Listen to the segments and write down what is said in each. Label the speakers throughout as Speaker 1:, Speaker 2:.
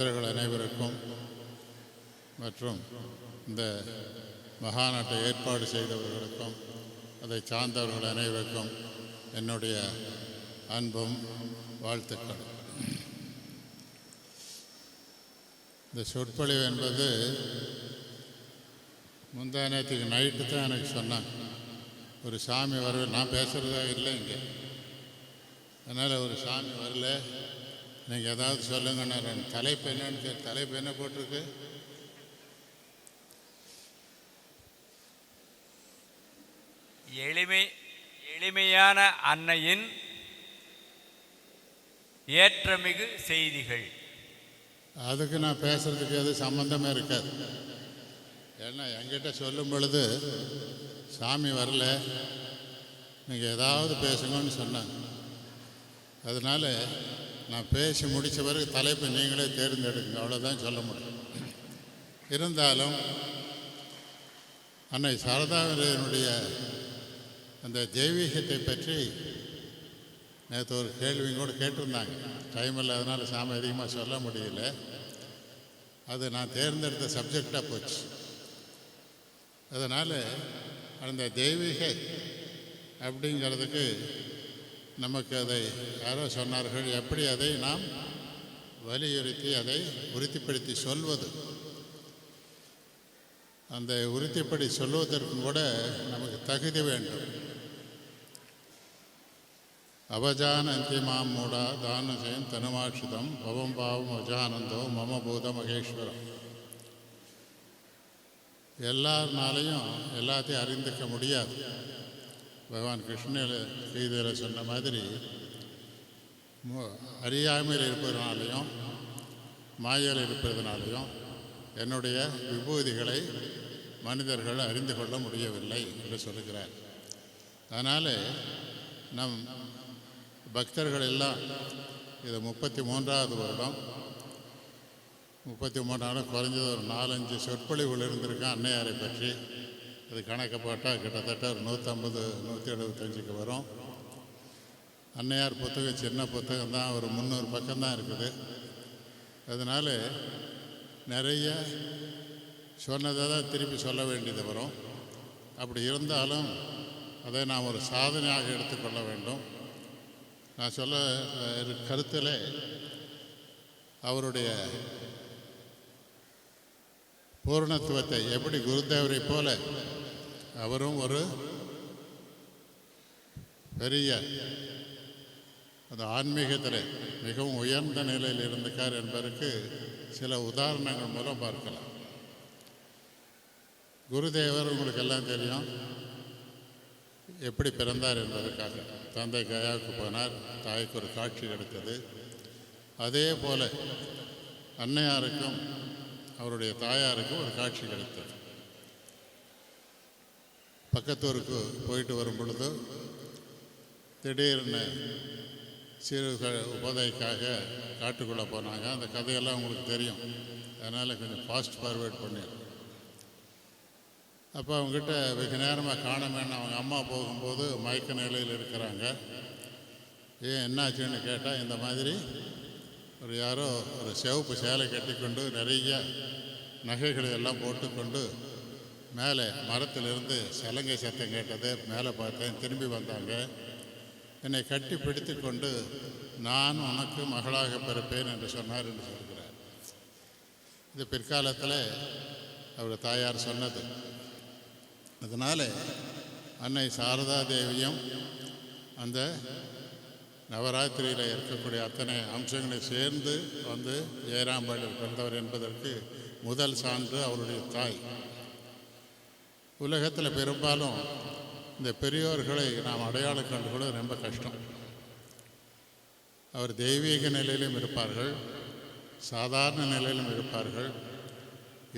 Speaker 1: பக்தர்கள் அனைவருக்கும் மற்றும் இந்த மகாநாட்டை ஏற்பாடு செய்தவர்களுக்கும் அதை சார்ந்தவர்கள் அனைவருக்கும் என்னுடைய அன்பும் வாழ்த்துக்கள். இந்த சொற்பொழிவு என்பது முந்தா நேற்றுக்கு நைட்டு தான் எனக்கு சொன்னாங்க. ஒரு சாமி வரல, நான் பேசுகிறதா இல்லை இங்கே, அதனால் ஒரு சாமி வரல, நீங்கள் ஏதாவது சொல்லுங்கண்ணா. தலைப்பு என்னன்னு தலைப்பு என்ன போட்டிருக்கு?
Speaker 2: எளிமையான அன்னையின் ஏற்றமிகு செய்திகள்.
Speaker 1: அதுக்கு நான் பேசுறதுக்கு எது சம்பந்தமே இருக்காது. ஏன்னா என்கிட்ட சொல்லும் பொழுது சாமி வரல, நீங்கள் ஏதாவது பேசுங்கன்னு சொன்னாங்க. அதனால் நான் பேசி முடித்த பிறகு தலைப்பை நீங்களே தேர்ந்தெடுங்க, அவ்வளோதான் சொல்ல முடியும். இருந்தாலும் அன்னை சாரதாவினுடைய அந்த தெய்வீகத்தை பற்றி நேற்று ஒரு கேள்வியும் கூட கேட்டிருந்தாங்க. டைம் இல்லாதனால சாமி அதிகமாக சொல்ல முடியல. அது நான் தேர்ந்தெடுத்த சப்ஜெக்டாக போச்சு. அதனால் அந்த தெய்வீக அப்படிங்கிறதுக்கு நமக்கு அதை யாரோ சொன்னார்கள், எப்படி அதை நாம் வலியுறுத்தி அதை உறுதிப்படுத்தி சொல்வது. அந்த உறுதிப்படி சொல்வதற்கும் கூட நமக்கு தகுதி வேண்டும். அவஜானந்தி மாம் மூடா தானசேன் தனுமாட்சிதம் பவம் பாவம் அஜானந்தோ மம பூத மகேஸ்வரம். எல்லாருனாலையும் எல்லாத்தையும் அறிந்துக்க முடியாது. பகவான் கிருஷ்ணர் கீதையில் சொன்ன மாதிரி அறியாமையில் இருப்பதனாலையும் மாயையில் இருப்பதனாலையும் என்னுடைய விபூதிகளை மனிதர்கள் அறிந்து கொள்ள முடியவில்லை என்று சொல்லுகிறார். அதனால் நம் பக்தர்கள் எல்லாம் இது 33வது வருடம், 33 குறைஞ்சது ஒரு 4-5 சொற்பொழிவுகள் இருந்திருக்கேன் அன்னையாரை பற்றி. அது கணக்கு போட்டால் கிட்டத்தட்ட ஒரு 150-175க்கு வரும். அன்னையார் புத்தகம் சின்ன புத்தகம் தான், ஒரு 300 பக்கம்தான் இருக்குது. அதனால் நிறைய சொன்னதை தான் திருப்பி சொல்ல வேண்டியது வரும். அப்படி இருந்தாலும் அதை நாம் ஒரு சாதனையாக எடுத்துக்கொள்ள வேண்டும். நான் சொல்ல கருத்தில் அவருடைய பூர்ணத்துவத்தை, எப்படி குருதேவரை போல அவரும் ஒரு பெரிய அந்த ஆன்மீகத்தில் மிகவும் உயர்ந்த நிலையில் இருந்திருக்கார் என்பதற்கு சில உதாரணங்கள் மூலம் பார்க்கலாம். குருதேவர் உங்களுக்கு எல்லாம் தெரியும் எப்படி பிறந்தார் என்பதற்காக. தந்தை கயாவுக்கு போனார், தாய்க்கு ஒரு காட்சி கிடைத்தது. அதே போல் அன்னையாருக்கும் அவருடைய தாயாருக்கும் ஒரு காட்சி கிடைத்தது. பக்கத்தூருக்கு போயிட்டு வரும் பொழுது திடீர்னு சிறு உபதைக்காக காட்டுக்குள்ளே போனாங்க. அந்த கதையெல்லாம் உங்களுக்கு தெரியும், அதனால் கொஞ்சம் ஃபாஸ்ட் ஃபார்வேர்ட் பண்ணிடுறேன். அப்போ அவங்ககிட்ட வெகு நேரமாக காணமேன்னு அவங்க அம்மா போகும்போது மயக்க நிலையில் இருக்கிறாங்க. ஏன் என்னாச்சுன்னு கேட்டால், இந்த மாதிரி ஒரு யாரோ ஒரு சிவப்பு சேலை கட்டிக்கொண்டு நிறைய நகைகளை எல்லாம் போட்டுக்கொண்டு மேலே மரத்திலிருந்து சலங்கை சத்தம் கேட்டது. மேலே பார்த்தேன், திரும்பி வந்தாங்க. என்னை கட்டி பிடித்து கொண்டு நான் உனக்கு மகளாக பிறப்பேன் என்று சொன்னார் என்று சொல்கிறார். இது பிற்காலத்தில் அவர் தாயார் சொன்னது. அதனால் அன்னை சாரதா தேவியும் அந்த நவராத்திரியில் இருக்கக்கூடிய அத்தனை அம்சங்களை சேர்ந்து வந்து ஜெயராம்பாளில் பிறந்தவர் என்பதற்கு முதல் சான்று அவருடைய தாய். உலகத்தில் பெரும்பாலும் இந்த பெரியோர்களை நாம் அடையாளம் கண்டு கூட ரொம்ப கஷ்டம். அவர் தெய்வீக நிலையிலும் இருப்பார்கள், சாதாரண நிலையிலும் இருப்பார்கள்.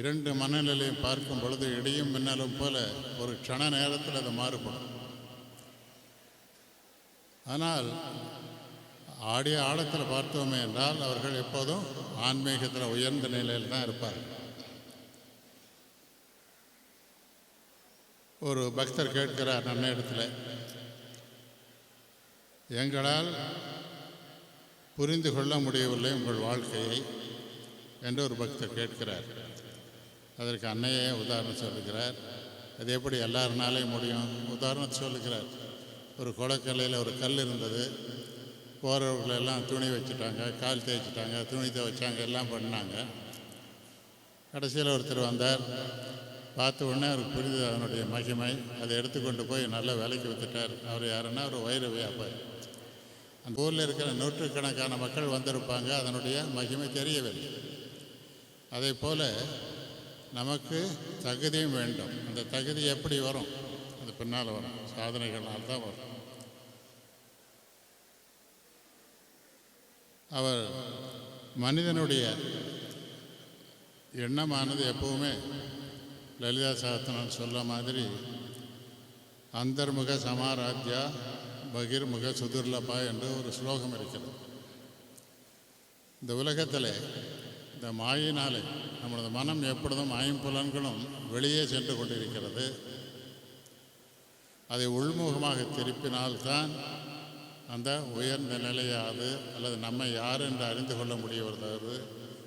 Speaker 1: 2 மனநிலையும் பார்க்கும் பொழுது இடியும் மின்னலும் போல ஒரு க்ஷண நேரத்தில் அது மாறுபடும். ஆனால் ஆடிய ஆழத்தில் பார்த்தோமே என்றால் அவர்கள் எப்போதும் ஆன்மீகத்தில் உயர்ந்த நிலையில் தான் இருப்பார்கள். ஒரு பக்தர் கேட்கிறார் அன்னையிடத்தில், எங்களால் புரிந்து கொள்ள முடியவில்லை உங்கள் வாழ்க்கையை, என்று ஒரு பக்தர் கேட்கிறார். அதற்கு அன்னையே உதாரணம் சொல்லுகிறார். அது எப்படி எல்லாருனாலையும் முடியும்? உதாரணத்தை சொல்லுகிறார். ஒரு குளக்கல்லையில் ஒரு கல் இருந்தது. போகிறவர்களெல்லாம் துணி வச்சுட்டாங்க, கால் தேய்ச்சிட்டாங்க, துணி துவைச்சாங்க, எல்லாம் பண்ணாங்க. கடைசியில் ஒருத்தர் வந்தார். பார்த்த உடனே அவருக்கு புரியுது அதனுடைய மகிமை. அதை எடுத்துக்கொண்டு போய் நல்ல விலைக்கு விற்றுட்டார். அவர் யாருன்னா ஒரு வைர வியாபாரி. அந்த ஊரில் இருக்கிற நூற்றுக்கணக்கான மக்கள் வந்திருப்பாங்க. அதனுடைய மகிமை தெரியவில்லை. அதே போல் நமக்கு தகுதியும் வேண்டும். அந்த தகுதி எப்படி வரும்? அது பின்னால் வரும், சாதனைகளால் தான் வரும். அவர் மனிதனுடைய எண்ணமானது எப்பவுமே லலிதா சாஸ்திரம் சொல்ல மாதிரி அந்தர்முக சமாராத்யா பகிர்முக சுதுர்லபா என்று ஒரு ஸ்லோகம் இருக்கிறது. இந்த உலகத்தில் இந்த மாயினாலே நம்மளது மனம் எப்பொழுதும் ஐம்புலன்களும் வெளியே சென்று கொண்டிருக்கிறது. அதை உள்முகமாக திருப்பினால்தான் அந்த உயர்ந்த நிலையாது அல்லது நம்மை யார் என்று அறிந்து கொள்ள முடியவதாவது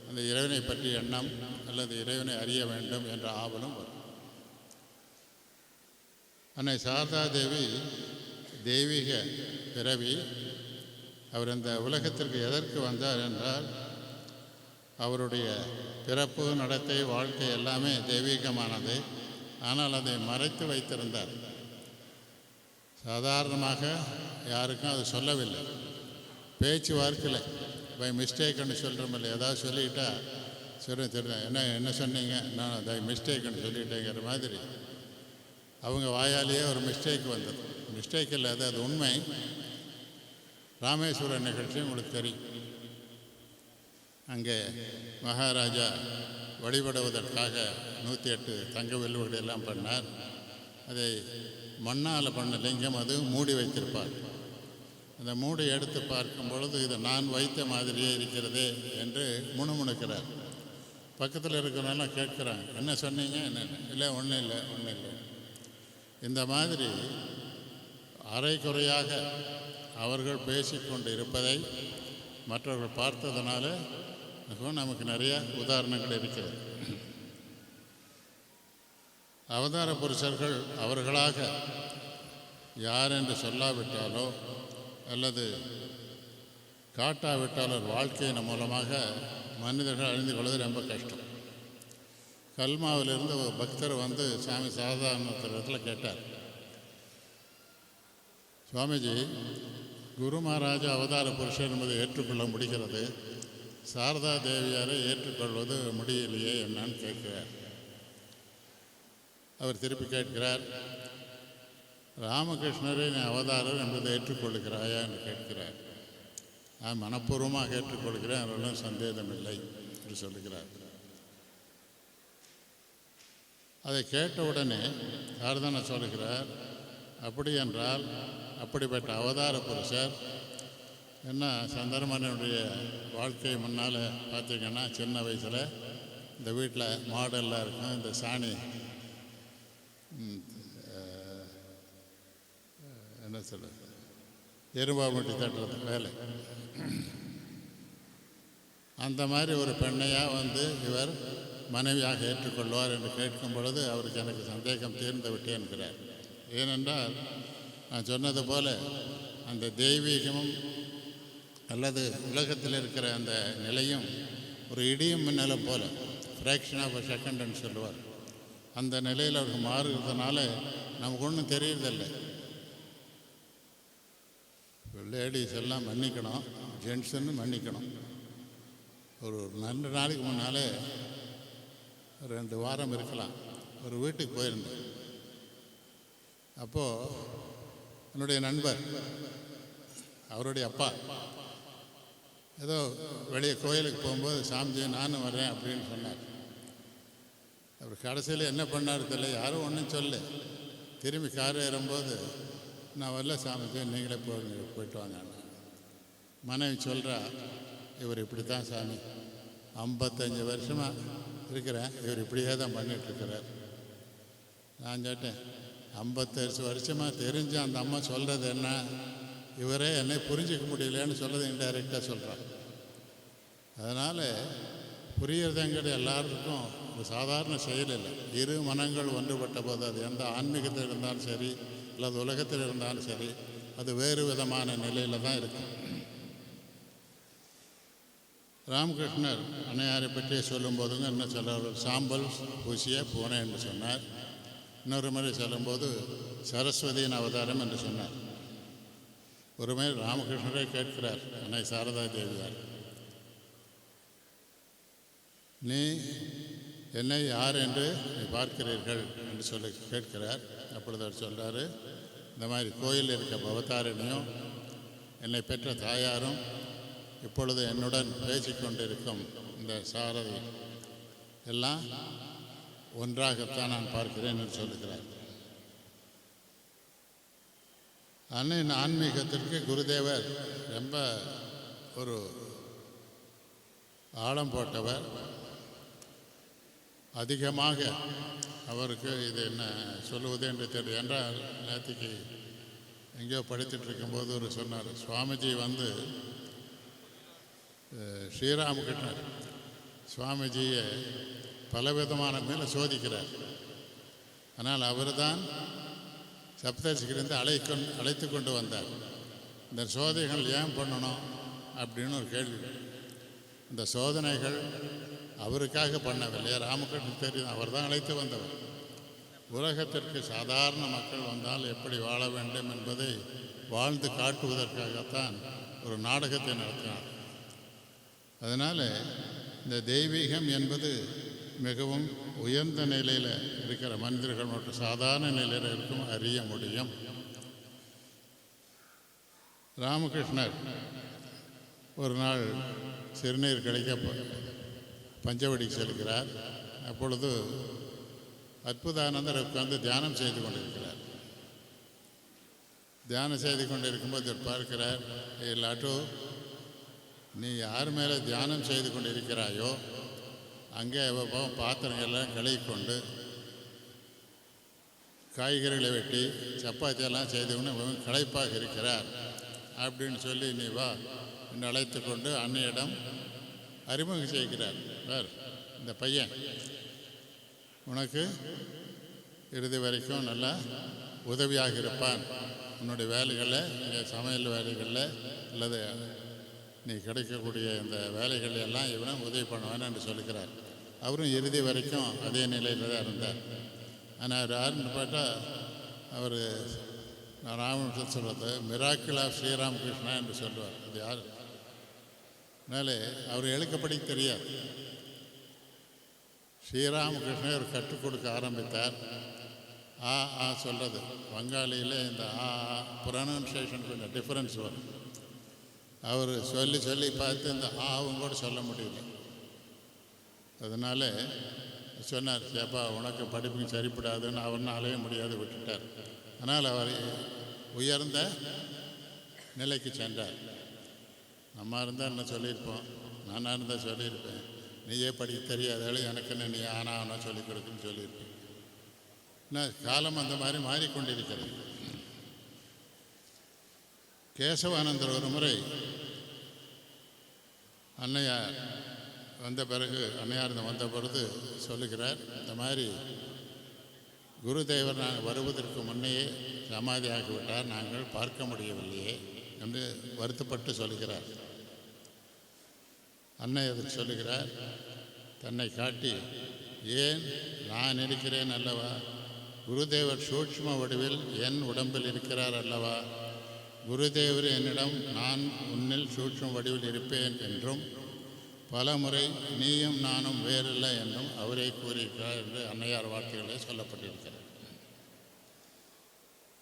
Speaker 1: அந்த இறைவனை பற்றி எண்ணம் அல்லது இறைவனை அறிய வேண்டும் என்ற ஆவலும் வரும். அன்னை சாரதா தேவி தெய்வீக பிறவி. அவர் இந்த உலகத்திற்கு எதற்கு வந்தார் என்றால் அவருடைய பிறப்பு, நடத்தை, வாழ்க்கை எல்லாமே தெய்வீகமானது. ஆனால் அதை மறைத்து வைத்திருந்தார். சாதாரணமாக யாருக்கும் அது சொல்லவில்லை. பேச்சு வார்த்தையில் பை மிஸ்டேக்குன்னு சொல்கிறோமில்ல, ஏதாவது சொல்லிட்டா சரி தெரியும் என்ன சொன்னீங்க, நான் அதை மிஸ்டேக்குன்னு சொல்லிட்டேங்கிற மாதிரி அவங்க வாயாலேயே ஒரு மிஸ்டேக் வந்தது. மிஸ்டேக் இல்லை, அது உண்மை. ராமேஸ்வரம் நிகழ்ச்சி உங்களுக்கு தெரியும். அங்கே மகாராஜா வழிபடுவதற்காக 108 தங்க வெல்லுவர்கள் எல்லாம் பண்ணார். அதை மண்ணால் பண்ண லிங்கம் அது மூடி வைத்திருப்பார். அந்த மூடி எடுத்து பார்க்கும் பொழுது இது நான் வைத்த மாதிரியே இருக்கிறதே என்று முணுமுணுக்கிறார். பக்கத்தில் இருக்கிறவங்களாம் கேட்குறாங்க, என்ன சொன்னீங்க, என்ன இல்லை, ஒன்றும் இல்லை, ஒன்றும் இல்லை. இந்த மாதிரி அரைக்குறையாக அவர்கள் பேசிக்கொண்டு இருப்பதை மற்றவர்கள் பார்த்ததுனால நமக்கு நிறைய உதாரணங்கள் இருக்கிறது. அவதார புருஷர்கள் அவர்களாக யார் என்று சொல்லாவிட்டாலோ அல்லது காட்டாவிட்டாலோ வாழ்க்கையின் மூலமாக மனிதர்கள் அறிந்து கொள்வது ரொம்ப கஷ்டம். கல்மாவிலிருந்து ஒரு பக்தர் வந்து சாமி சாதாரணத்தில் கேட்டார், சுவாமிஜி, குரு மகாராஜா அவதார புருஷர் என்பதை ஏற்றுக்கொள்ள முடிகிறது, சாரதா தேவியாரை ஏற்றுக்கொள்வது முடியலையே என்னன்னு கேட்கிறார். அவர் திருப்பி கேட்கிறார், ராமகிருஷ்ணரை நீ அவதாரர் என்பதை ஏற்றுக்கொள்கிறாயா என்று கேட்கிறார். நான் மனப்பூர்வமாக ஏற்றுக்கொள்கிறேன், அவர்களும் சந்தேகமில்லை என்று சொல்லுகிறார். அதை கேட்டவுடனே யார்தான சொல்லுகிறார், அப்படி என்றால் அப்படிப்பட்ட அவதார புருஷர் என்ன சந்தர்மனுடைய வாழ்க்கை முன்னால் பார்த்திங்கன்னா சின்ன வயசில் இந்த வீட்டில் மாடெல்லாம் இருக்கும், இந்த சாணி என்ன சொல்ல எறும்பாமட்டி தட்டுறது வேலை, அந்த மாதிரி ஒரு பெண்ணையாக வந்து இவர் மனைவியாக ஏற்றுக்கொள்வார் என்று கேட்கும் பொழுது அவருக்கு எனக்கு சந்தேகம் தீர்ந்து விட்டேன் என்கிறார். ஏனென்றால் நான் சொன்னது போல் அந்த தெய்வீகமும் அல்லது உலகத்தில் இருக்கிற அந்த நிலையும் ஒரு இடியும் மின்னலும் போல் ஃப்ராக்ஷன் ஆஃப் அ செகண்டுன்னு சொல்லுவார். அந்த நிலையில் அவருக்கு மாறுகிறதுனால நமக்கு ஒன்றும் தெரியறதில்லை. லேடிஸ் எல்லாம் மன்னிக்கணும், ஜென்ட்ஸுன்னு மன்னிக்கணும். ஒரு 2 நாளைக்கு முன்னாலே 2 வாரம் இருக்கலாம், ஒரு வீட்டுக்கு போயிருந்தேன். அப்போது என்னுடைய நண்பர், அவருடைய அப்பா ஏதோ வெளியே கோயிலுக்கு போகும்போது சாமிஜி நானும் வரேன் அப்படின்னு சொன்னார். அவர் கடைசியில் என்ன பண்ணார் தெரியல, யாரும் ஒன்றும் சொல்ல. திரும்பி கார் ஏறும்போது நான் வரல சாமிஜி, நீங்களே போயிட்டு வாங்க. மனைவி சொல்கிறா, இவர் இப்படி தான் சாமி, 55 வருஷமாக இருக்கிறேன், இவர் இப்படியே தான் பண்ணிகிட்ருக்கிறார். நான் கேட்டேன், 55 வருஷமாக தெரிஞ்சு அந்த அம்மா சொல்கிறது என்ன, இவரே என்னை புரிஞ்சிக்க முடியலன்னு சொல்கிறது இன்டைரக்டாக சொல்கிறார். அதனால் புரியறதுங்கிறது எல்லாருக்கும் ஒரு சாதாரண செயல் இல்லை. இரு மனங்கள் ஒன்றுபட்ட போது அது எந்த ஆன்மீகத்தில் இருந்தாலும் சரி அல்லது உலகத்தில் இருந்தாலும் சரி அது வேறு விதமான நிலையில் தான் இருக்கும். ராமகிருஷ்ணர் அன்னையாரை பற்றி சொல்லும்போதுங்க என்ன சொல்கிறார், சாம்பல் பூசிய பூனை என்று சொன்னார். இன்னொரு முறை சொல்லும்போது சரஸ்வதியின் அவதாரம் என்று சொன்னார். ஒரு முறை ராமகிருஷ்ணரை கேட்கிறார் அன்னை சாரதா தேவியார், நீ என்னை யார் என்று நீ பார்க்கிறீர்கள் என்று சொல்லி கேட்கிறார். அப்பொழுது அவர் சொல்கிறாரு, இந்த மாதிரி கோயில் இருக்க பவதாரணியும் என்னை பெற்ற தாயாரும் இப்பொழுது என்னுடன் பேசிக்கொண்டிருக்கும் இந்த சாரதி எல்லாம் ஒன்றாகத்தான் நான் பார்க்கிறேன் என்று சொல்லுகிறார். அன்னையின் ஆன்மீகத்திற்கு குருதேவர் ரொம்ப ஒரு ஆழம் போட்டவர். அதிகமாக அவருக்கு இது என்ன சொல்லுவது என்று தெரியும். என்றால் நேற்றுக்கு எங்கேயோ படித்துட்டு இருக்கும்போது ஒரு சொன்னார், சுவாமிஜி வந்து ஸ்ரீராமகிருஷ்ணர் சுவாமிஜியை பலவிதமான மேலே சோதிக்கிறார். ஆனால் அவர் தான் சப்தர்ஷியிலிருந்து அழைத்து கொண்டு வந்தார். இந்த சோதனைகள் ஏன் பண்ணணும் அப்படின்னு ஒரு கேள்வி. இந்த சோதனைகள் அவருக்காக பண்ணவில்லை, ராமகிருஷ்ணன் தெரியும், அவர் தான் அழைத்து வந்தவர். உலகத்திற்கு சாதாரண மக்கள் வந்தால் எப்படி வாழ வேண்டும் என்பதை வாழ்ந்து காட்டுவதற்காகத்தான் ஒரு நாடகத்தை நடத்தினார். அதனால் இந்த தெய்வீகம் என்பது மிகவும் உயர்ந்த நிலையில் இருக்கிற மனிதர்கள் மற்றும் சாதாரண நிலையில் இருக்கும் அறிய முடியும். ராமகிருஷ்ணர் ஒரு நாள் சிறுநீர் கழிக்க பஞ்சவடி செல்கிறார். அப்பொழுது அற்புதானந்தர் உட்கார்ந்து தியானம் செய்து கொண்டிருக்கிறார். தியானம் செய்து கொண்டிருக்கும்போது பார்க்கிறார், இல்லாட்டோ நீ யார் மேலே தியானம் செய்து கொண்டிருக்கிறாயோ அங்கே பாத்திரங்கள்லாம் கழுவிக்கொண்டு காய்கறிகளை வெட்டி சப்பாத்தியெல்லாம் செய்து கொண்டு களைப்பாக இருக்கிறார் அப்படின்னு சொல்லி நீ வா என்று அழைத்து கொண்டு அன்னையிடம் அறிமுகம் செய்கிறார். வேறு இந்த பையன் உனக்கு இறுதி வரைக்கும் நல்லா உதவியாக இருப்பான். உன்னுடைய வேலைகளில், இங்கே சமையல் வேலைகளில் அல்லது நீ கிடைக்கக்கூடிய இந்த வேலைகள் எல்லாம் இவனை உதவி பண்ணுவான்னு என்று சொல்லுகிறார். அவரும் இறுதி வரைக்கும் அதே நிலையில் தான் இருந்தார். ஆனால் அவர் யாருன்னு பார்த்தா அவர் ராமகிருஷ்ணன் சொல்கிறது மிராக்கிள் ஆஃப் ஸ்ரீராமகிருஷ்ணா என்று சொல்லுவார். அது யார்? அதனாலே அவர் எழுக்கப்படி தெரியாது. ஸ்ரீராமகிருஷ்ணன் அவர் கற்றுக் கொடுக்க ஆரம்பித்தார். ஆ சொல்கிறது வங்காளியில் இந்த ப்ரொனன்சியேஷன் கொஞ்சம் டிஃப்ரென்ஸ் வரும். அவர் சொல்லி சொல்லி பார்த்து இந்த ஆவும் கூட சொல்ல முடியல. அதனால் சொன்னார், சேப்பா உனக்கு படிப்புக்கு சரிப்படாதுன்னு அவர்னாலே முடியாது விட்டுட்டார். ஆனால் அவர் உயர்ந்த நிலைக்கு சென்றார். நம்ம இருந்தால் என்ன சொல்லியிருப்போம், நானாக இருந்தால் சொல்லியிருப்பேன், நீயே படிக்க தெரியாதாலும் எனக்கு என்ன நீ ஆனா சொல்லிக் கொடுக்குன்னு சொல்லியிருப்பேன். காலம் அந்த மாதிரி மாறிக்கொண்டிருக்கிறது. கேசவானந்தர் ஒரு முறை அன்னையார் வந்த பிறகு அன்னையார் வந்த பொழுது சொல்லுகிறார், இந்த மாதிரி குருதேவர் நாங்கள் வருவதற்கு முன்னையே சமாதி ஆகிவிட்டார், நாங்கள் பார்க்க முடியவில்லையே என்று வருத்தப்பட்டு சொல்லுகிறார். அன்னை அதுக்கு சொல்லுகிறார், தன்னை காட்டி, ஏன் நான் இருக்கிறேன் அல்லவா, குருதேவர் சூட்சும வடிவில் என் உடம்பில் இருக்கிறார் அல்லவா, குருதேவர் என்னிடம் நான் உன்னில் சூட்சும வடிவில் இருப்பேன் என்றும் பல முறை நீயும் நானும் வேறில்லை என்றும் அவரே கூறியிருக்கிறார் என்று அன்னையார் வார்த்தைகளே சொல்லப்பட்டிருக்கிறது.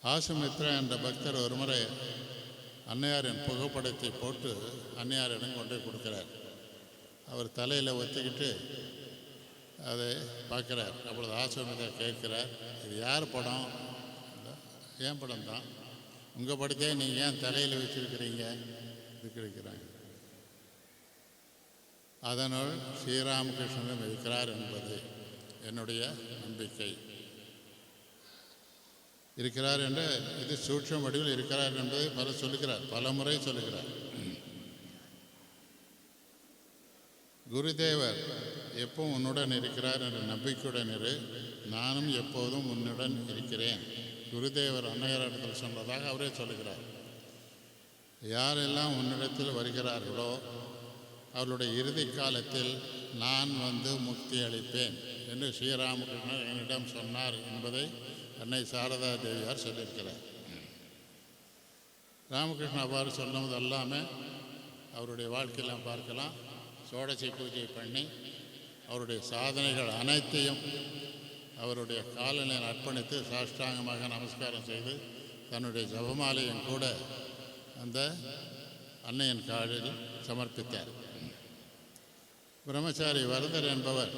Speaker 1: ஆசுமித்ரா என்ற பக்தர் ஒரு முறை அன்னையாரின் புகைப்படத்தை போட்டு அன்னையாரிடம் கொண்டு கொடுக்கிறார். அவர் தலையில் ஒத்திக்கிட்டு அதை பார்க்குறார். அப்பொழுது ஆசுமித்ரா கேட்கிறார், இது யார் படம்? ஏன் படம் தான், உங்கள் படத்தையே நீங்கள் ஏன் தலையில் வச்சுருக்கிறீங்க? இருக்கிறாங்க. அதனுள் ஸ்ரீராமகிருஷ்ணனும் இருக்கிறார் என்பது என்னுடைய நம்பிக்கை. இருக்கிறார் என்று இது சூட்சும வடிவில் இருக்கிறார் என்பதை பல முறை சொல்லுகிறார். குருதேவர் எப்பவும் உன்னுடன் இருக்கிறார் என்ற நம்பிக்கையுடன் இரு, நானும் எப்போதும் உன்னுடன் இருக்கிறேன். குருதேவர் அன்னையரிடத்தில் சொன்னதாக அவரே சொல்லுகிறார். யாரெல்லாம் உன்னிடத்தில் வருகிறார்களோ அவருடைய இறுதி காலத்தில் நான் வந்து முக்தி அளிப்பேன் என்று ஸ்ரீராமகிருஷ்ணர் என்னிடம் சொன்னார் என்பதை அன்னை சாரதா தேவியார் சொல்லியிருக்கிறார். ராமகிருஷ்ணன் அவ்வாறு சொன்னது எல்லாமே அவருடைய வாழ்க்கையெல்லாம் பார்க்கலாம். சோடசை பூஜை பண்ணி அவருடைய சாதனைகள் அனைத்தையும் அவருடைய காலநிலையில் அர்ப்பணித்து சாஷ்டாங்கமாக நமஸ்காரம் செய்து தன்னுடைய ஜபமாலையும் கூட அந்த அன்னையின் காலில் சமர்ப்பித்தார். பிரம்மச்சாரி வரதர் என்பவர்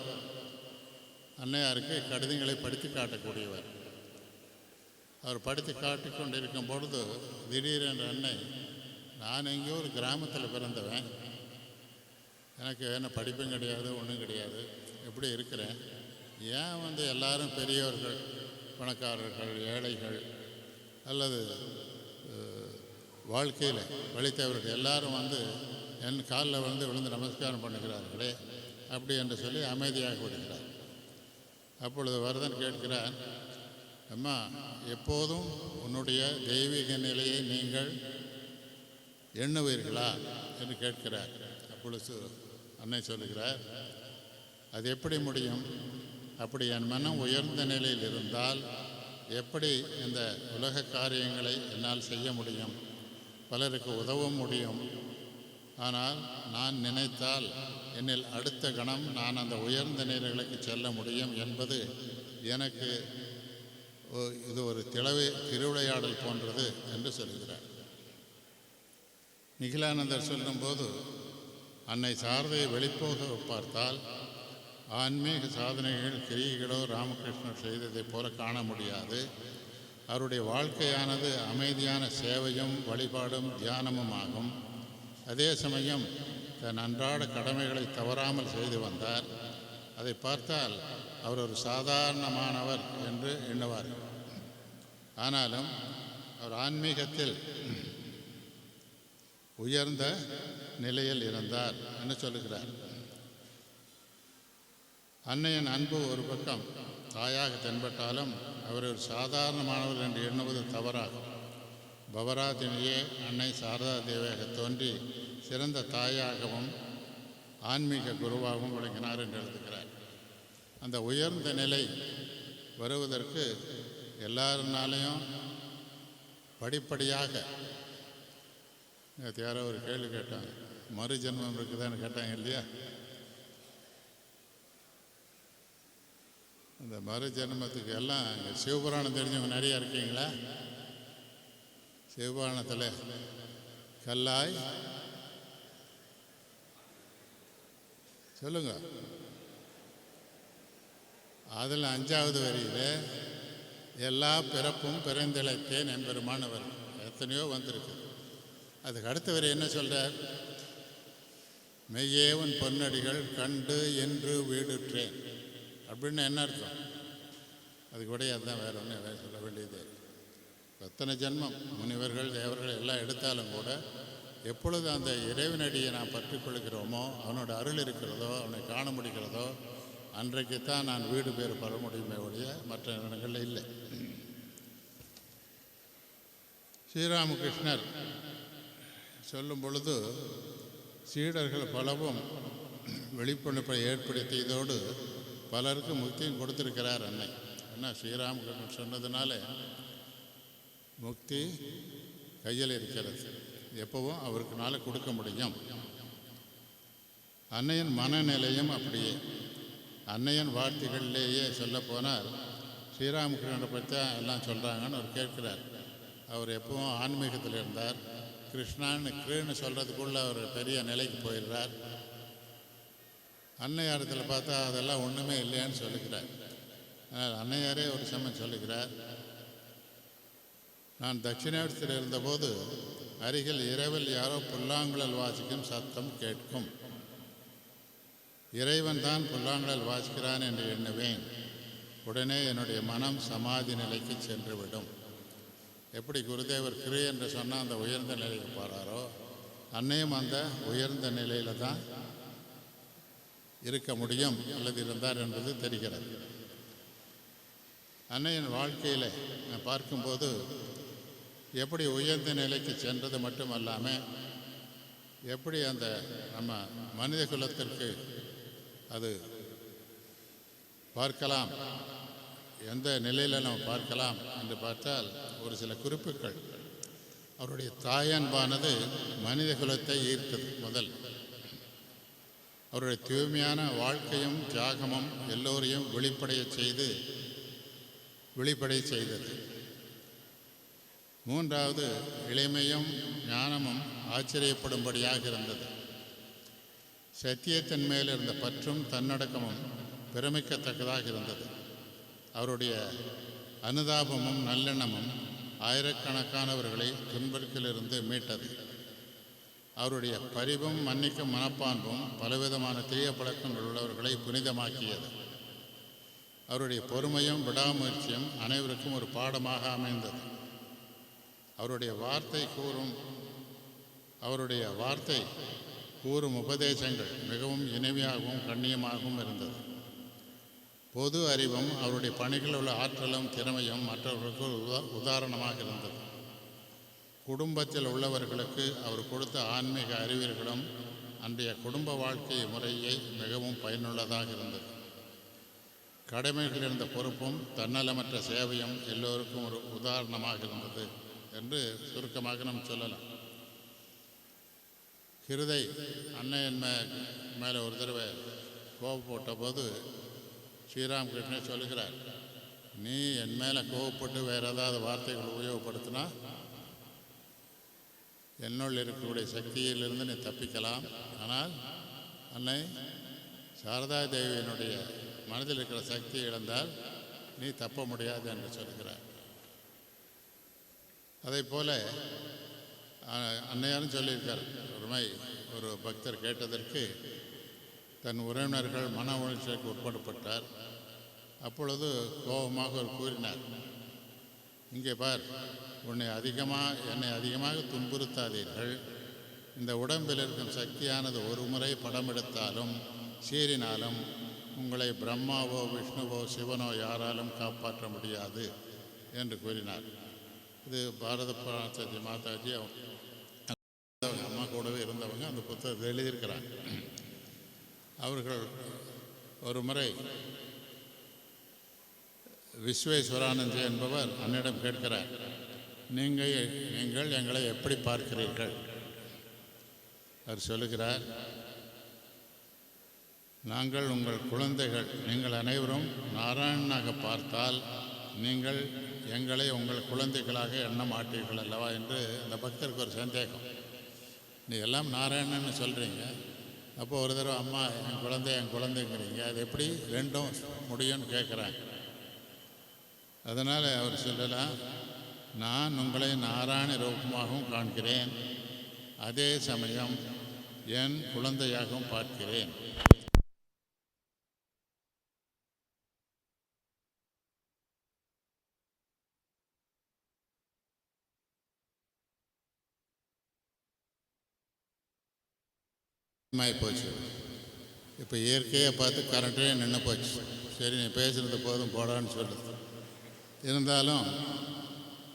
Speaker 1: அன்னையாருக்கு கடிதங்களை படித்து காட்டக்கூடியவர். அவர் படித்து காட்டி கொண்டிருக்கும் பொழுது திடீரென்று அன்னை, நான் எங்கேயோ ஒரு கிராமத்தில் பிறந்தவன், எனக்கு என்ன படிப்பும் கிடையாது, ஒன்றும் கிடையாது, எப்படி இருக்கிறேன், ஏன் வந்து எல்லாரும் பெரியவர்கள், பணக்காரர்கள், ஏழைகள் அல்லது வாழ்க்கையில் வழித்தவர்கள் எல்லாரும் வந்து என் காலில் வந்து விழுந்து நமஸ்காரம் பண்ணுகிறார்களே அப்படி என்று சொல்லி அமைதியாக விடுகிறார். அப்பொழுது வரதன் கேட்கிறார், அம்மா, எப்போதும் உன்னுடைய தெய்வீக நிலையை நீங்கள் எண்ணுவீர்களா என்று கேட்கிறார். அப்பொழுது அன்னை சொல்லுகிறார், அது எப்படி முடியும்? அப்படி என் மனம் உயர்ந்த நிலையில் இருந்தால் எப்படி இந்த உலக காரியங்களை என்னால் செய்ய முடியும்? பலருக்கு உதவும் முடியும். ஆனால் நான் நினைத்தால் என்னில் அடுத்த கணம் நான் அந்த உயர்ந்த நிலைகளுக்கு செல்ல முடியும் என்பது எனக்கு இது ஒரு திருவிளையாடல் போன்றது என்று சொல்கிறார். நிகிலானந்தர் சொல்லும்போது, அன்னை சாரதையை வெளிப்போக பார்த்தால் ஆன்மீக சாதனைகள் கிரியைகளோ ராமகிருஷ்ணர் செய்ததைப் போல காண முடியாது. அவருடைய வாழ்க்கையானது அமைதியான சேவையும் வழிபாடும் தியானமும் ஆகும். அதே சமயம் தன் அன்றாட கடமைகளை தவறாமல் செய்து வந்தார். அதை பார்த்தால் அவர் ஒரு சாதாரணமானவர் என்று எண்ணுவார். ஆனாலும் அவர் ஆன்மீகத்தில் உயர்ந்த நிலையில் இருந்தார் என்று சொல்லுகிறார். அன்னையின் அன்பு ஒரு பக்கம் தாயாக தென்பட்டாலும் அவர் ஒரு சாதாரணமானவர் என்று எண்ணுவது தவறாகும். பவராதினியே அன்னை சாரதா தேவியாக தோன்றி சிறந்த தாயாகவும் ஆன்மீக குருவாகவும் விளங்கினார் என்று எழுதுகிறார். அந்த உயர்ந்த நிலை வருவதற்கு எல்லாருனாலையும் படிப்படியாக, நேற்று யாரோ ஒரு கேள்வி கேட்டாங்க, மறு ஜென்மம் இருக்குதான்னு கேட்டாங்க இல்லையா? அந்த மறு ஜென்மத்துக்கு எல்லாம் சிவபுராணம் தெரிஞ்சவங்க நிறையா இருக்கீங்களா? சிவபுராணத்தில் கல்லாய் சொல்லுங்க, அதில் 5வது வரியில் எல்லா பிறப்பும் பிறந்திழைத்தேன் என்பெருமானவர் எத்தனையோ வந்திருக்கு. அதுக்கு அடுத்த வரி என்ன சொல்கிறார்? மெய்யேவன் பொன்னடிகள் கண்டு என்று வீடுற்றேன் அப்படின்னு என்ன அர்த்தம்? அதுக்கு கூட அதுதான், வேறு ஒன்றும் சொல்ல வேண்டியது. எத்தனை ஜென்மம் முனிவர்கள் தேவர்கள் எல்லாம் எடுத்தாலும் கூட எப்பொழுது அந்த இறைவனடியை நாம் பற்றி கொள்கிறோமோ, அவனோட அருள் இருக்கிறதோ, அவனை காண முடிகிறதோ, அன்றைக்குத்தான் நான் வீடு பேர் பெற முடியுமே ஒழிய மற்ற இடங்களில் இல்லை. ஸ்ரீராமகிருஷ்ணர் சொல்லும் பொழுது சீடர்கள் பலவும் விழிப்புணர்வை ஏற்படுத்தியதோடு பலருக்கு முக்தியும் கொடுத்திருக்கிறார் அன்னை. ஏன்னா ஸ்ரீராமகிருஷ்ணன் சொன்னதுனால முக்தி கையில் இருக்கிறது, எப்பவும் அவருக்குனால கொடுக்க முடியும். அன்னையின் மனநிலையும் அப்படியே. அன்னையின் வார்த்தைகளிலேயே சொல்லப்போனால் ஸ்ரீராமகிருஷ்ணனை பற்றி தான் எல்லாம் சொல்கிறாங்கன்னு அவர் கேட்கிறார். அவர் எப்பவும் ஆன்மீகத்தில் இருந்தார். கிருஷ்ணன்னு சொல்கிறதுக்குள்ளே அவர் பெரிய நிலைக்கு போயிடுறார். அன்னையாரத்தில் பார்த்தா அதெல்லாம் ஒன்றுமே இல்லையான்னு சொல்லுகிறார். ஆனால் அன்னையாரே ஒரு சமயம் சொல்லுகிறார், நான் தட்சிணேஸ்வரத்தில் இருந்தபோது அருகில் இரவில் யாரோ புல்லாங்குழல் வாசிக்கும் சத்தம் கேட்கும். இறைவன் தான் புல்லாங்குழல் வாசிக்கிறான் என்று எண்ணுவேன். உடனே என்னுடைய மனம் சமாதி நிலைக்கு சென்றுவிடும். எப்படி குருதேவர் கிரு என்று சொன்னால் அந்த உயர்ந்த நிலைக்கு போகிறாரோ, அன்னையும் அந்த உயர்ந்த நிலையில் தான் இருக்க முடியும் அல்லது இருந்தார் என்பது தெரிகிறது. அன்னையின் வாழ்க்கையில் நான் பார்க்கும்போது எப்படி உயர்ந்த நிலைக்கு சென்றது மட்டுமல்லாமல் எப்படி அந்த நம்ம மனித குலத்திற்கு அது பார்க்கலாம், எந்த நிலையில் நம்ம பார்க்கலாம் என்று பார்த்தால் ஒரு சில குறிப்புகள். அவருடைய தாயன்பானது மனித குலத்தை ஈர்த்தது. முதல் அவருடைய தூய்மையான வாழ்க்கையும் தியாகமும் எல்லோரையும் வெளிப்படைய செய்தது. மூன்றாவது எளிமையும் ஞானமும் ஆச்சரியப்படும்படியாக இருந்தது. சத்தியத்தின் மேல் இருந்த பற்றும் தன்னடக்கமும் பிரமிக்கத்தக்கதாக இருந்தது. அவருடைய அனுதாபமும் நல்லெண்ணமும் ஆயிரக்கணக்கானவர்களை துன்பத்திலிருந்து மீட்டது. அவருடைய பரிவும் மன்னிக்கும் மனப்பான்பும் பலவிதமான தீய பழக்கங்கள் உள்ளவர்களை புனிதமாக்கியது. அவருடைய பொறுமையும் விடாமுயற்சியும் அனைவருக்கும் ஒரு பாடமாக அமைந்தது. அவருடைய வார்த்தை கூறும் உபதேசங்கள் மிகவும் இனிமையாகவும் கண்ணியமாகவும் இருந்தது. பொது அறிவும் அவருடைய பணிகளில் உள்ள ஆற்றலும் திறமையும் மற்றவர்களுக்கு உதாரணமாக இருந்தது. குடும்பத்தில் உள்ளவர்களுக்கு அவர் கொடுத்த ஆன்மீக அறிவியல்களும் அன்றைய குடும்ப வாழ்க்கை முறையை மிகவும் பயனுள்ளதாக இருந்தது. கடமைகளில் இருந்த பொறுப்பும் தன்னலமற்ற சேவையும் எல்லோருக்கும் ஒரு உதாரணமாக இருந்தது என்று சுருக்கமாக நாம் சொல்லலாம். ஹிருதை அன்னையின் மேலே ஒரு தடவை கோபப்பட்ட போது ஸ்ரீராம் கிருஷ்ணன் சொல்லுகிறார், நீ என் மேலே கோபப்பட்டு வேறு ஏதாவது வார்த்தைகள் உபயோகப்படுத்தினா என்னுள் இருக்கக்கூடிய சக்தியிலிருந்து நீ தப்பிக்கலாம். ஆனால் அன்னை சாரதா தேவியினுடைய மனதில் இருக்கிற சக்தியை இழந்தால் நீ தப்ப முடியாது என்று சொல்கிறார். அதே போல அன்னையாரும் சொல்லியிருக்கார். ஒரு பக்தர் கேட்டதற்கு தன் உறவினர்கள் மன உணர்ச்சிக்கு உட்படுத்தப்பட்டார். அப்பொழுது கோபமாக அவர் கூறினார், இங்கே பார், என்னை அதிகமாக துன்புறுத்தாதீர்கள். இந்த உடம்பில் இருக்கும் சக்தியானது ஒரு முறை படமெடுத்தாலும் சீறினாலும் உங்களை பிரம்மாவோ விஷ்ணுவோ சிவனோ யாராலும் காப்பாற்ற முடியாது என்று கூறினார். இது பாரத சத்ய மாதாஜி அவங்க அம்மா கூடவே இருந்தவங்க அந்த புத்தகத்தை எழுதியிருக்கிறாங்க. அவர்கள் ஒரு முறை விஸ்வேஸ்வரானந்த் என்பவர் அன்னிடம் கேட்கிறார், நீங்கள் எங்களை எப்படி பார்க்கிறீர்கள்? அவர் சொல்லுகிறார், நாங்கள் உங்கள் குழந்தைகள். நீங்கள் அனைவரும் நாராயணனாக பார்த்தால் நீங்கள் எங்களை உங்கள் குழந்தைகளாக எண்ண மாட்டீர்கள் அல்லவா என்று அந்த பக்தருக்கு ஒரு சந்தேகம். நீ எல்லாம் நாராயணன்னு சொல்கிறீங்க, அப்போ ஒரு தடவை அம்மா என் குழந்தைங்கிறீங்க, அது எப்படி ரெண்டும் முடியும்னு கேட்குறாங்க. அதனால் அவர் சொல்லலாம், நான் உங்களை நாராயண ரூபமாகவும் காண்கிறேன், அதே சமயம் என் குழந்தையாகவும் பார்க்கிறேன். போச்சு. இப்போ இயற்கையை பார்த்து கரண்ட்டே நின்று போச்சு. சரி, நீ பேசுகிறது போதும் போடான்னு சொல்லுது. இருந்தாலும்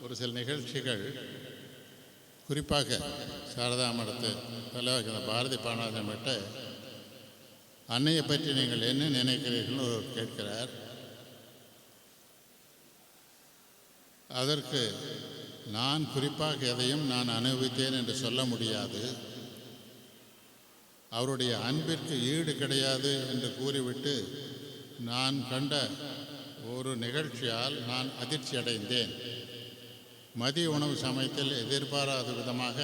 Speaker 1: ஒரு சில நிகழ்ச்சிகள், குறிப்பாக சாரதா மடத்து தலைவர் பாரதி பானாதமிட்ட அன்னையை பற்றி நீங்கள் என்ன நினைக்கிறீர்கள்னு ஒரு கேட்கிறார். அதற்கு நான் குறிப்பாக எதையும் நான் அனுபவித்தேன் என்று சொல்ல முடியாது, அவருடைய அன்பிற்கு ஈடு கிடையாது என்று கூறிவிட்டு, நான் கண்ட ஒரு நிகழ்ச்சியால் நான் அதிர்ச்சி அடைந்தேன். மதிய உணவு சமயத்தில் எதிர்பாராத விதமாக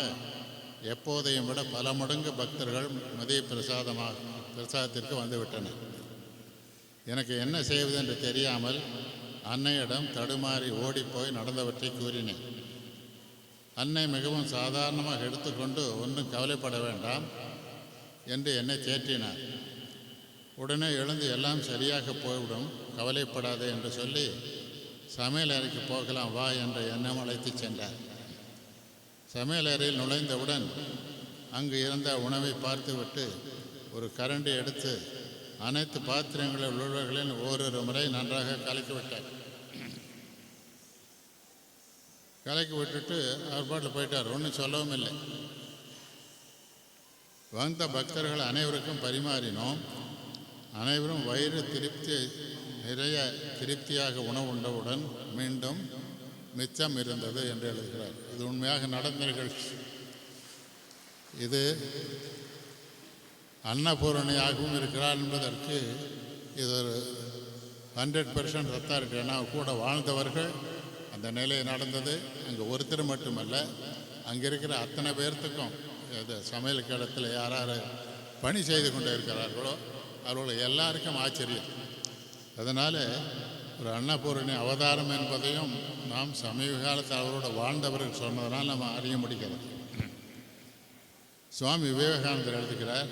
Speaker 1: எப்போதையும் விட பல மடங்கு பக்தர்கள் மதிய பிரசாதத்திற்கு வந்துவிட்டனர். எனக்கு என்ன செய்வது என்று தெரியாமல் அன்னையிடம் தடுமாறி ஓடிப்போய் நடந்தவற்றை கூறினேன். அன்னை மிகவும் சாதாரணமாக எடுத்துக்கொண்டு ஒன்றும் கவலைப்பட வேண்டாம் என்று என்னை தேற்றினார். உடனே எழுந்து எல்லாம் சரியாக போய்விடும், கவலைப்படாதே என்று சொல்லி சமையல் அறைக்கு போகலாம் வா என்ற எண்ணம் அழைத்து சென்றார். சமையல் அறையில் நுழைந்தவுடன் அங்கு இருந்த உணவை பார்த்துவிட்டு ஒரு கரண்டி எடுத்து அனைத்து பாத்திரங்களில் உள்ளவர்களின் ஓரிரு முறை நன்றாக கலக்கி விட்டார். கலக்கி விட்டுட்டு அவர் பாட்டில் போயிட்டார். ஒன்றும் சொல்லவும் இல்லை. வந்த பக்தர்கள் அனைவருக்கும் பரிமாறினோம். அனைவரும் வயிறு நிறைய திருப்தியாக உணவு உண்டவுடன் மீண்டும் மிச்சம் இருந்தது என்று எழுதுகிறார். இது உண்மையாக நடந்த நிகழ்ச்சி. இது அன்னபூரணியாகவும் இருக்கிறார் என்பதற்கு இது ஒரு 100% ரத்தம் இருக்கு. ஏன்னா கூட வாழ்ந்தவர்கள் அந்த நிலை நடந்தது. அங்கே ஒருத்தர் மட்டுமல்ல, அங்கே இருக்கிற அத்தனை பேர்த்துக்கும் இது சமையலுக்கு இடத்துல யார் பணி செய்து கொண்டு இருக்கிறார்களோ அவர்கள் எல்லாருக்கும் ஆச்சரியம். அதனால் ஒரு அன்னபூரணி அவதாரம் என்பதையும் நாம் சமீப காலத்தில் அவரோட வாழ்ந்தவர்கள் சொன்னதனால் நம்ம அறிய முடிகிறது. சுவாமி விவேகானந்தர் எழுதுகிறார்,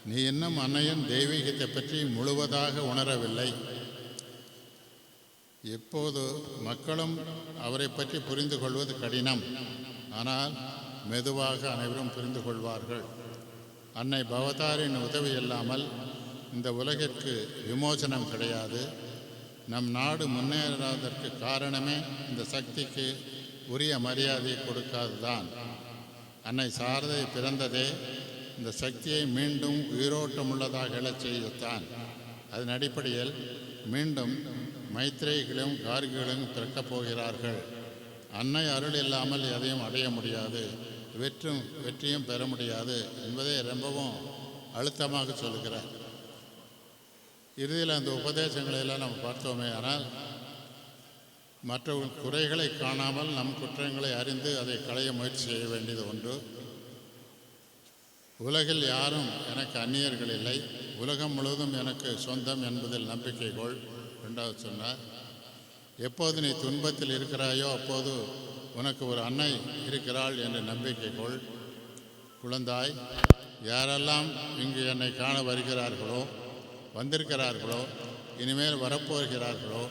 Speaker 1: நீ இன்னும் அன்னையின் தெய்வீகத்தை பற்றி முழுவதாக உணரவில்லை. எப்போது மக்களும் அவரை பற்றி புரிந்து கொள்வது கடினம், ஆனால் மெதுவாக அனைவரும் புரிந்து கொள்வார்கள். அன்னை பவதாரின் உதவி இல்லாமல் இந்த உலகிற்கு விமோசனம் கிடையாது. நம் நாடு முன்னேறாததற்கு காரணமே இந்த சக்திக்கு உரிய மரியாதை கொடுக்காதுதான். அன்னை சாரதை பிறந்ததே இந்த சக்தியை மீண்டும் உயிரோட்டமுள்ளதாக எழச் செய்யத்தான். அதன் அடிப்படையில் மீண்டும் மைத்ரேயிகளும் கார்கிகளும் பிறக்கப் போகிறார்கள். அன்னை அருள் இல்லாமல் எதையும் அடைய முடியாது, வெற்றியும் பெற முடியாது என்பதை ரொம்பவும் அழுத்தமாக சொல்லுகிறார். இறுதியில் அந்த உபதேசங்களையெல்லாம் நம்ம பார்த்தோமே, ஆனால் மற்றவர்கள் குறைகளை காணாமல் நம் குற்றங்களை அறிந்து அதை களைய முயற்சி செய்ய வேண்டியது ஒன்று. உலகில் யாரும் எனக்கு அந்நியர்கள் இல்லை, உலகம் முழுவதும் எனக்கு சொந்தம் என்பதில் நம்பிக்கை கொள். ரெண்டாவது சொன்னார், எப்போது நீ துன்பத்தில் இருக்கிறாயோ அப்போது உனக்கு ஒரு அன்னை இருக்கிறாள் என்று நம்பிக்கை கொள். குழந்தாய், யாரெல்லாம் இங்கு என்னை காண வந்திருக்கிறார்களோ இனிமேல் வரப்போகிறார்களோ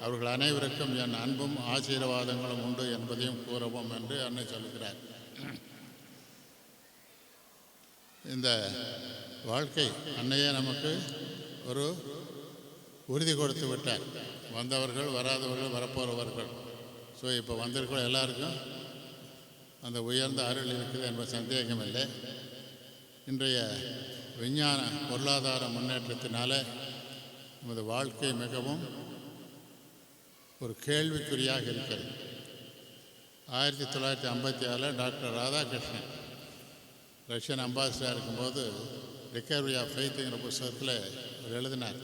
Speaker 1: அவர்கள் அனைவருக்கும் என் அன்பும் ஆசீர்வாதங்களும் உண்டு என்பதையும் கூறவும் என்று அன்னை சொல்கிறார். இந்த வாழ்க்கை அன்னையே நமக்கு ஒரு உறுதி கொடுத்து விட்டார். வந்தவர்கள், வராதவர்கள், வரப்போகிறவர்கள். ஸோ இப்போ வந்திருக்கிற எல்லாருக்கும் அந்த உயர்ந்த அருள் இருக்குது என்பது சந்தேகம் இல்லை. இன்றைய விஞ்ஞான பொருளாதார முன்னேற்றத்தினால நமது வாழ்க்கை மிகவும் ஒரு கேள்விக்குறியாக இருக்கிறது. 1956 டாக்டர் ராதாகிருஷ்ணன் ரஷ்யன் அம்பாசிடராக இருக்கும்போது ரிகவரி ஆஃப் ஃபெய்த்துங்கிற புத்தகத்தில் அவர் எழுதினார்.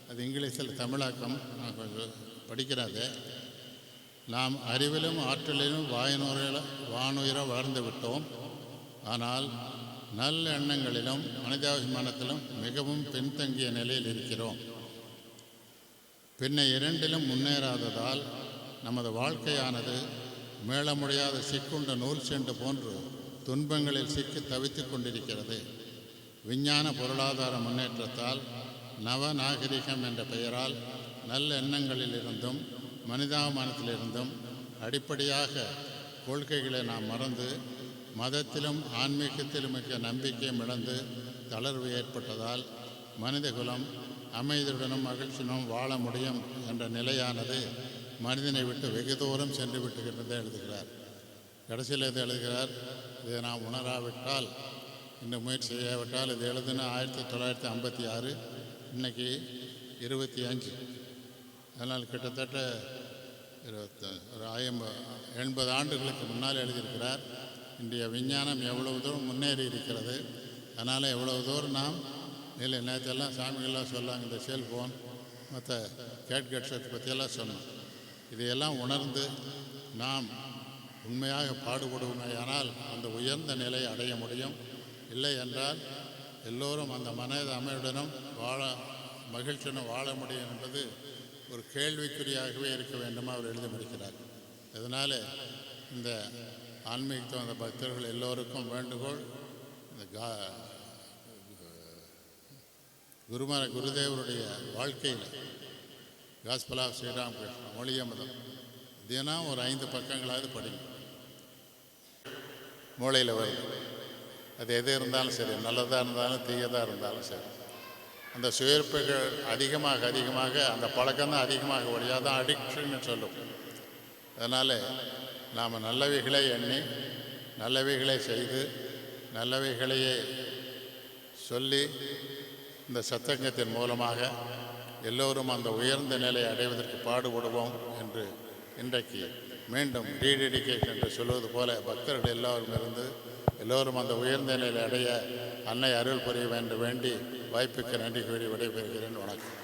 Speaker 1: அது இங்கிலீஷில் தமிழாக்கம் நான் கொஞ்சம் படிக்கிறாங்க. நாம் அறிவிலும் ஆற்றலிலும் வானுயிர வளர்ந்து விட்டோம், ஆனால் நல்ல எண்ணங்களிலும் மனிதாபிமானத்திலும் மிகவும் பின்தங்கிய நிலையில் இருக்கிறோம். பின்ன இரண்டிலும் முன்னேறாததால் நமது வாழ்க்கையானது மீள முடியாத சிக்குண்ட நூல் செண்டு போன்று துன்பங்களில் சிக்கி தவித்து கொண்டிருக்கிறது. விஞ்ஞான பொருளாதார முன்னேற்றத்தால் நவநாகரிகம் என்ற பெயரால் நல்ல எண்ணங்களிலிருந்தும் மனிதாபிமானத்திலிருந்தும் அடிப்படையாக கொள்கைகளை நாம் மறந்து மதத்திலும் ஆன்மீகத்திலும் மிக்க நம்பிக்கையும் இழந்து தளர்வு ஏற்பட்டதால் மனிதகுலம் அமைதியுடனும் மகிழ்ச்சியுடனும் வாழ முடியும் என்ற நிலையானது மனிதனை விட்டு வெகு தூரம் சென்று விட்டுகின்றதை எழுதுகிறார். கடைசியில் இது எழுதுகிறார், இதை நாம் உணராவிட்டால், இந்த முயற்சி செய்யாவிட்டால், இது எழுதுன 1956, இன்றைக்கி 25. அதனால் கிட்டத்தட்ட 80 ஆண்டுகளுக்கு முன்னால் எழுதியிருக்கிறார். இன்றைய விஞ்ஞானம் எவ்வளவு தூரம் முன்னேறி இருக்கிறது, அதனால் எவ்வளவு தூரம் நாம் நேற்றெல்லாம் சாமிகள்லாம் சொல்லாங்க, இந்த செல்ஃபோன் மற்ற கேட்கட்சத்தை பற்றியெல்லாம் சொன்னோம். இதையெல்லாம் உணர்ந்து நாம் உண்மையாக பாடுபடுவோமேயானால் அந்த உயர்ந்த நிலையை அடைய முடியும். இல்லை என்றால் எல்லோரும் அந்த மனத அமையுடனும் மகிழ்ச்சியுடன் வாழ முடியும் என்பது ஒரு கேள்விக்குறியாகவே இருக்க வேண்டுமா அவர் எழுதி முடிக்கிறார். அதனால் இந்த ஆன்மீகத்தை வந்த பக்தர்கள் எல்லோருக்கும் வேண்டுகோள், இந்த குருதேவருடைய வாழ்க்கையில் காஸ்பல் ஆஃப் ஸ்ரீராமகிருஷ்ண மொழிய மதம் தினம் ஒரு 5 பக்கங்களாவது படிங்க. மூளையில் வரும். அது எது இருந்தாலும் சரி, நல்லதாக இருந்தாலும் தீயதாக இருந்தாலும் சரி. அந்த சுயற்புகள் அதிகமாக அந்த பழக்கம்தான் அதிகமாக வழியாக தான் அடிக்ஷன்னு சொல்லும். அதனால் நாம் நல்லவைகளை எண்ணி நல்லவைகளை செய்து நல்லவைகளையே சொல்லி இந்த சத்சங்கத்தின் மூலமாக எல்லோரும் அந்த உயர்ந்த நிலையை அடைவதற்கு பாடுபடுவோம் என்று இன்றைக்கு மீண்டும் டீடெடிகேஷன் என்று சொல்வது போல பக்தர்கள் எல்லோரும் அந்த உயர்ந்த நிலையை அடைய அன்னை அருள் புரிய வேண்டும் வேண்டி வாய்ப்புக்கு நன்றி கூறி விடைபெறுகிறேன். வணக்கம்.